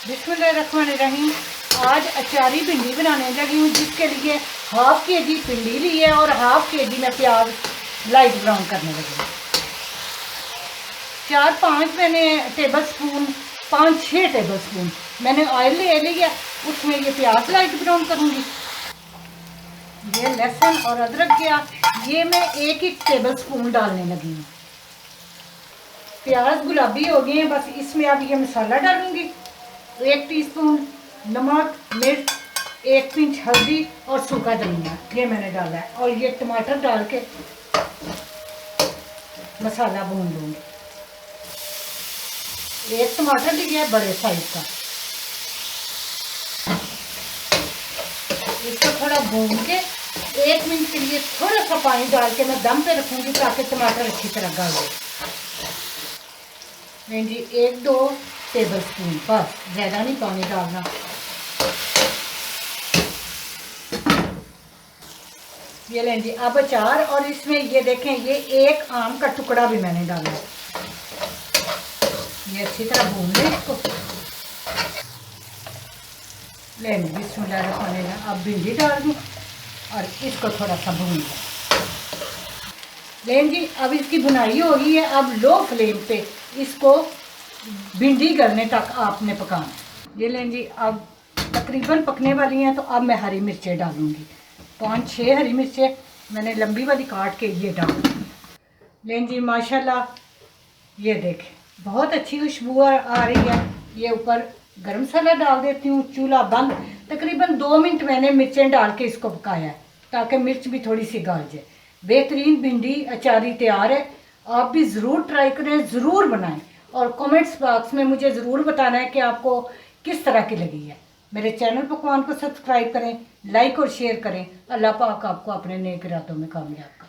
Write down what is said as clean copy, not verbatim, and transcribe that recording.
बिस्मिल्लाहिर्रहमानिर्रहीम। आज अचारी भिंडी बनाने लगी हूँ, जिसके लिए हाफ के जी भिंडी ली है और हाफ के जी में प्याज लाइट ब्राउन करने लगी हूँ। 4-5 मैंने टेबल स्पून 5-6 टेबल स्पून मैंने ऑयल ले लिया, उसमें ये प्याज लाइट ब्राउन करूँगी। ये लहसुन और अदरक गया, ये मैं 1 टेबल स्पून डालने लगी हूँ। प्याज गुलाबी हो गए हैं, बस इसमें अब ये मसाला डालूंगी। 1 टीस्पून नमक, मिर्च, 1 पिंच हल्दी और सूखा धनिया ये मैंने डाला है, और ये टमाटर डाल के मसाला भून लूँगी। 1 टमाटर लिया है बड़े साइज का, इसको थोड़ा भून के 1 मिनट के लिए थोड़ा सा पानी डाल के मैं दम पे रखूँगी ताकि टमाटर अच्छी तरह गल जाए। नहीं जी, 1-2 टेबल स्पून, बस ज़्यादा नहीं पानी डालना। ये लें जी अब अचार, और इसमें ये देखें ये 1 आम का टुकड़ा भी मैंने डाला है। ये अच्छी तरह भून लें इसको। लें जी बिस्मिल्लाहिर्रहमानिर्रहीम। अब भिंडी डाल दूँ और इसको थोड़ा सा भून लें। लें जी अब इसकी बुनाई हो गई है। अब लो फ्लेम पे इसको भिंडी गलने तक आपने पकाना। ये लें जी अब तकरीबन पकने वाली हैं, तो अब मैं हरी मिर्चें डालूंगी। 5-6 हरी मिर्चें मैंने लंबी वाली काट के ये डाल। लें जी माशाल्लाह, ये देखें बहुत अच्छी खुशबू आ रही है। ये ऊपर गरम मसाला डाल देती हूँ। चूल्हा बंद। तकरीबन 2 मिनट मैंने मिर्चें डाल के इसको पकाया है ताकि मिर्च भी थोड़ी सी गल जाए। बेहतरीन भिंडी अचारी तैयार है। आप भी ज़रूर ट्राई करें, ज़रूर बनाएं, और कमेंट्स बॉक्स में मुझे ज़रूर बताना है कि आपको किस तरह की लगी है। मेरे चैनल पकवान को सब्सक्राइब करें, लाइक और शेयर करें। अल्लाह पाक आपको अपने नेक इरादों में कामयाब करें।